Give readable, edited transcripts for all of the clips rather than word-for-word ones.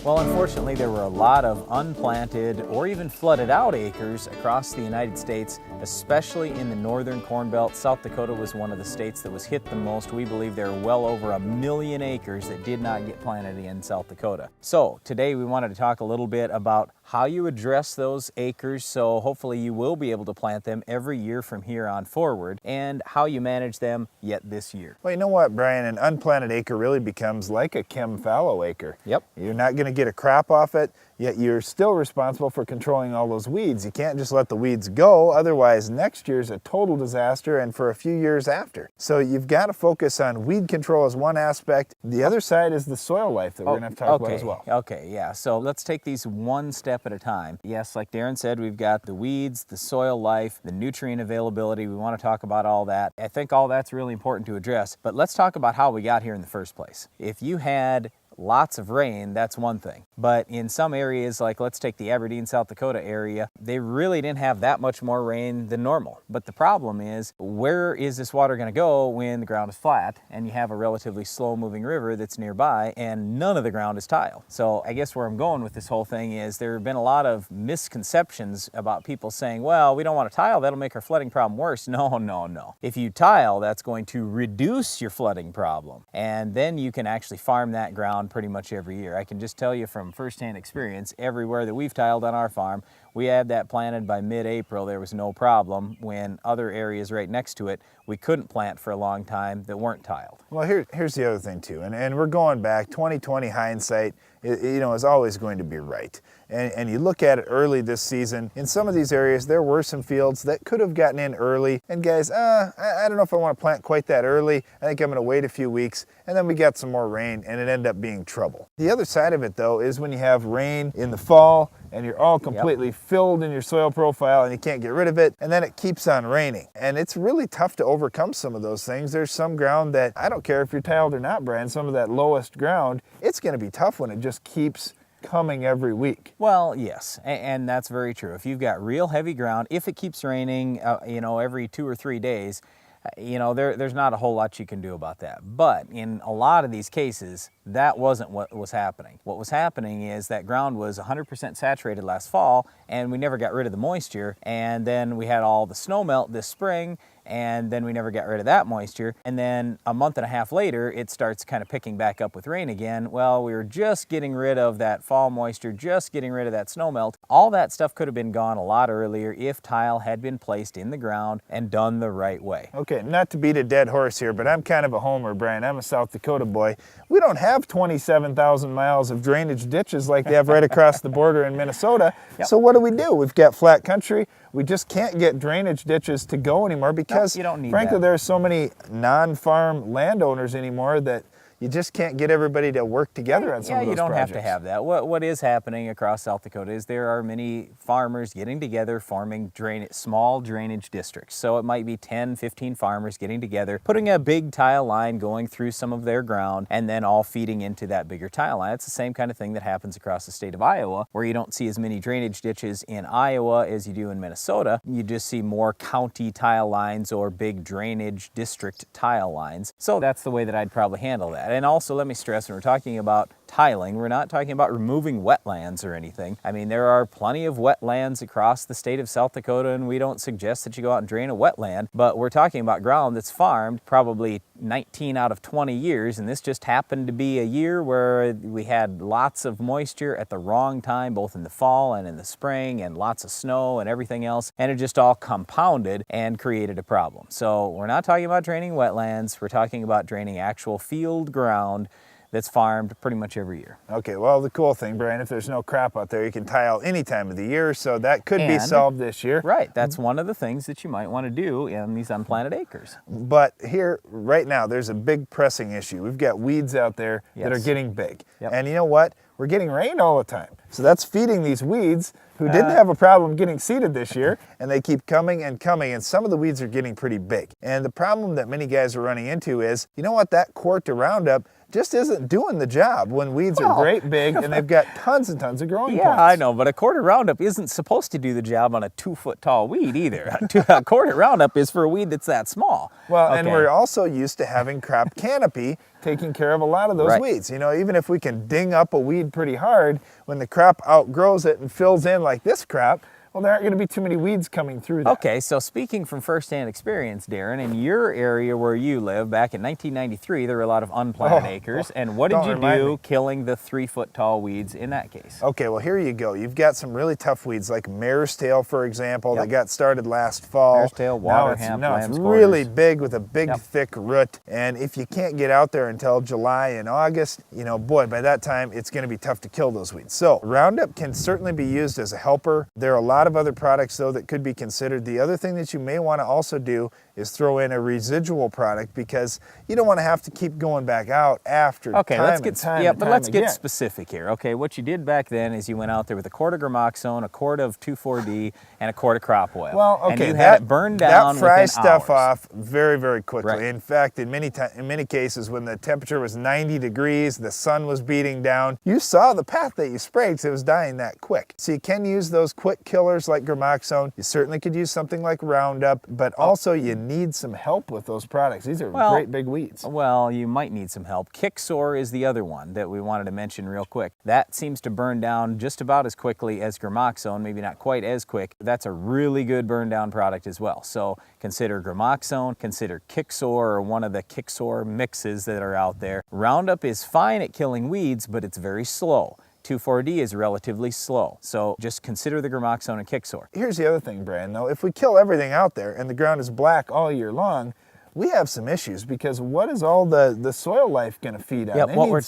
Well, unfortunately, there were a lot of unplanted or even flooded out acres across the United States, especially in the northern Corn Belt. South Dakota was one of the states that was hit the most. We believe there are well over 1 million acres that did not get planted in South Dakota. So today we wanted to talk a little bit about how you address those acres, so hopefully you will be able to plant them every year from here on forward, and how you manage them yet this year. Well, you know what, Brian? An unplanted acre really becomes like a chem fallow acre. Yep. You're not going to get a crop off it, yet you're still responsible for controlling all those weeds. You can't just let the weeds go, otherwise next year's a total disaster and for a few years after. So you've got to focus on weed control as one aspect. The other side is the soil life that we're going to have to talk about as well. Okay, yeah. So let's take these one step at a time. Yes, like Darren said, we've got the weeds, the soil life, the nutrient availability. We want to talk about all that. I think all that's really important to address, but let's talk about how we got here in the first place. If you had lots of rain, that's one thing. But in some areas, like let's take the Aberdeen, South Dakota area, they really didn't have that much more rain than normal. But the problem is, where is this water going to go when the ground is flat and you have a relatively slow moving river that's nearby and none of the ground is tile? So I guess where I'm going with this whole thing is there have been a lot of misconceptions about people saying, well, we don't want to tile, that'll make our flooding problem worse. No, no, no. If you tile, that's going to reduce your flooding problem. And then you can actually farm that ground pretty much every year. I can just tell you from firsthand experience, everywhere that we've tiled on our farm, we had that planted by mid-April. There was no problem. When other areas right next to it, we couldn't plant for a long time that weren't tiled. Well, here's the other thing too, and we're going back, 2020 hindsight, is always going to be right. And you look at it early this season, in some of these areas, there were some fields that could have gotten in early. And guys, I don't know if I want to plant quite that early. I think I'm going to wait a few weeks. And then we got some more rain and it ended up being trouble. The other side of it though is when you have rain in the fall and you're all completely filled in your soil profile and you can't get rid of it, and then it keeps on raining. And it's really tough to overcome some of those things. There's some ground that, I don't care if you're tiled or not, Brian, some of that lowest ground, it's going to be tough when it just keeps coming every week. Well, yes, and that's very true. If you've got real heavy ground, if it keeps raining, every 2 or 3 days, there's not a whole lot you can do about that. But in a lot of these cases, that wasn't what was happening. What was happening is that ground was 100% saturated last fall, and we never got rid of the moisture, and then we had all the snow melt this spring, and then we never got rid of that moisture, and then a month and a half later it starts kind of picking back up with rain again. Well, we were just getting rid of that fall moisture, just getting rid of that snow melt. All that stuff could have been gone a lot earlier if tile had been placed in the ground and done the right way. Okay, not to beat a dead horse here, but I'm kind of a homer, Brian. I'm a South Dakota boy. We don't have 27,000 miles of drainage ditches like they have right across the border in Minnesota. Yep. So what do? We've got flat country. We just can't get drainage ditches to go anymore because, you don't need frankly, that. there are so many non-farm landowners anymore that you just can't get everybody to work together on some of those projects. Yeah, you don't have to have that. What is happening across South Dakota is there are many farmers getting together, forming small drainage districts. So it might be 10, 15 farmers getting together, putting a big tile line going through some of their ground, and then all feeding into that bigger tile line. It's the same kind of thing that happens across the state of Iowa, where you don't see as many drainage ditches in Iowa as you do in Minnesota. You just see more county tile lines or big drainage district tile lines. So that's the way that I'd probably handle that. And also, let me stress, when we're talking about tiling, we're not talking about removing wetlands or anything. I mean, there are plenty of wetlands across the state of South Dakota, and we don't suggest that you go out and drain a wetland, but we're talking about ground that's farmed probably 19 out of 20 years, and this just happened to be a year where we had lots of moisture at the wrong time, both in the fall and in the spring, and lots of snow and everything else, and it just all compounded and created a problem. So we're not talking about draining wetlands, we're talking about draining actual field ground that's farmed pretty much every year. Okay, well, the cool thing, Brian, if there's no crop out there, you can tile any time of the year, so that could be solved this year. Right, that's one of the things that you might want to do in these unplanted acres. But here, right now, there's a big pressing issue. We've got weeds out there that are getting big. Yep. And you know what? We're getting rain all the time. So that's feeding these weeds who didn't have a problem getting seeded this year, and they keep coming and coming, and some of the weeds are getting pretty big. And the problem that many guys are running into is, you know what, that quart of Roundup, just isn't doing the job when weeds are great big and they've got tons and tons of growing Yeah, points. I know, but a quarter Roundup isn't supposed to do the job on a 2-foot tall weed either. A quarter Roundup is for a weed that's that small. Well, and we're also used to having crop canopy taking care of a lot of those weeds. You know, even if we can ding up a weed pretty hard, when the crop outgrows it and fills in like this crop, well, there aren't going to be too many weeds coming through that. Okay, so speaking from firsthand experience, Darren, in your area where you live, back in 1993, there were a lot of unplanted acres. And what did you do killing the 3-foot tall weeds in that case? Okay, well, here you go. You've got some really tough weeds like mare's tail, for example, that got started last fall. Mare's tail, water hemp, lamb's it's quarters. really big with a big, thick root. And if you can't get out there until July and August, you know, boy, by that time, it's going to be tough to kill those weeds. So Roundup can certainly be used as a helper. There are a lot of other products, though, that could be considered. The other thing that you may want to also do is throw in a residual product, because you don't want to have to keep going back out after let's get get specific here. Okay, what you did back then is you went out there with a quart of Gramoxone, a quart of 2,4-D, and a quart of crop oil. Well, okay, and you had it burned down that fries within stuff hours. off very, very quickly. Right. In fact, in many cases, when the temperature was 90 degrees, the sun was beating down, you saw the path that you sprayed because it was dying that quick. So you can use those quick killers like Gramoxone. You certainly could use something like Roundup, but also you need some help with those products. These are great big weeds. Well, you might need some help. Kicksor is the other one that we wanted to mention real quick. That seems to burn down just about as quickly as Gramoxone, maybe not quite as quick. That's a really good burn down product as well. So consider Gramoxone, consider Kicksor, or one of the Kicksor mixes that are out there. Roundup is fine at killing weeds, but it's very slow. 2,4-D is relatively slow, so just consider the Gramoxone and Kicksor. Here's the other thing, Brandon, though. If we kill everything out there and the ground is black all year long, we have some issues, because what is all the soil life going to feed on? Yeah, what we're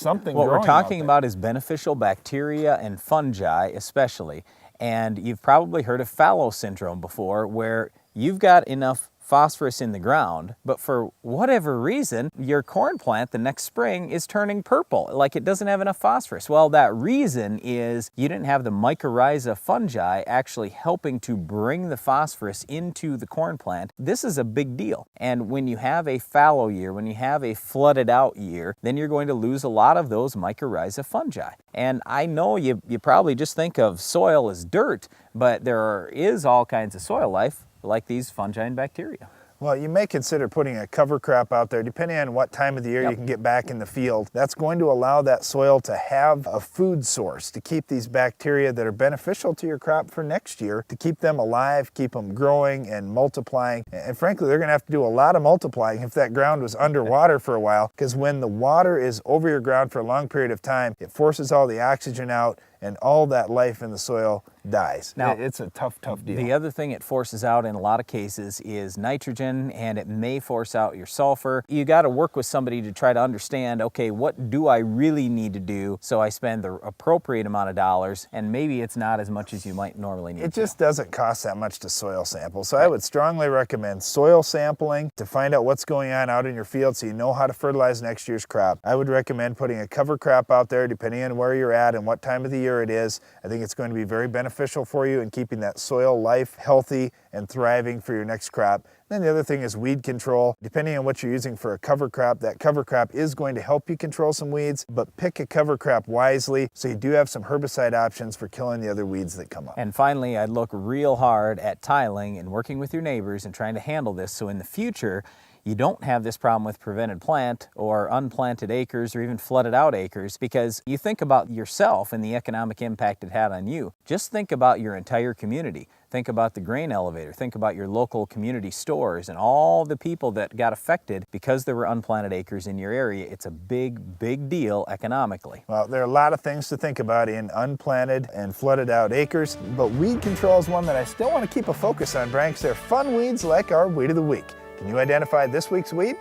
talking about is beneficial bacteria and fungi especially, and you've probably heard of fallow syndrome before, where you've got enough phosphorus in the ground, but for whatever reason, your corn plant the next spring is turning purple, like it doesn't have enough phosphorus. Well, that reason is you didn't have the mycorrhiza fungi actually helping to bring the phosphorus into the corn plant. This is a big deal. And when you have a fallow year, when you have a flooded out year, then you're going to lose a lot of those mycorrhiza fungi. And I know you probably just think of soil as dirt, but there is all kinds of soil life like these fungi and bacteria. Well, you may consider putting a cover crop out there, depending on what time of the year you can get back in the field. That's going to allow that soil to have a food source to keep these bacteria that are beneficial to your crop for next year, to keep them alive, keep them growing and multiplying. And frankly, they're going to have to do a lot of multiplying if that ground was underwater for a while, because when the water is over your ground for a long period of time, it forces all the oxygen out, and all that life in the soil dies. Now, it's a tough deal. The other thing it forces out in a lot of cases is nitrogen, and it may force out your sulfur. You got to work with somebody to try to understand, okay, what do I really need to do so I spend the appropriate amount of dollars, and maybe it's not as much as you might normally need. It just doesn't cost that much to soil sample. So I would strongly recommend soil sampling to find out what's going on out in your field so you know how to fertilize next year's crop. I would recommend putting a cover crop out there depending on where you're at and what time of the year it is. I think it's going to be very beneficial for you in keeping that soil life healthy and thriving for your next crop. Then the other thing is weed control. Depending on what you're using for a cover crop, that cover crop is going to help you control some weeds, but pick a cover crop wisely so you do have some herbicide options for killing the other weeds that come up. And finally, I'd look real hard at tiling and working with your neighbors and trying to handle this so in the future you don't have this problem with prevented plant or unplanted acres or even flooded out acres, because you think about yourself and the economic impact it had on you. Just think about your entire community. Think about the grain elevator. Think about your local community stores and all the people that got affected because there were unplanted acres in your area. It's a big, big deal economically. Well, there are a lot of things to think about in unplanted and flooded out acres, but weed control is one that I still want to keep a focus on, Brian, because they're fun weeds like our Weed of the Week. Can you identify this week's weed?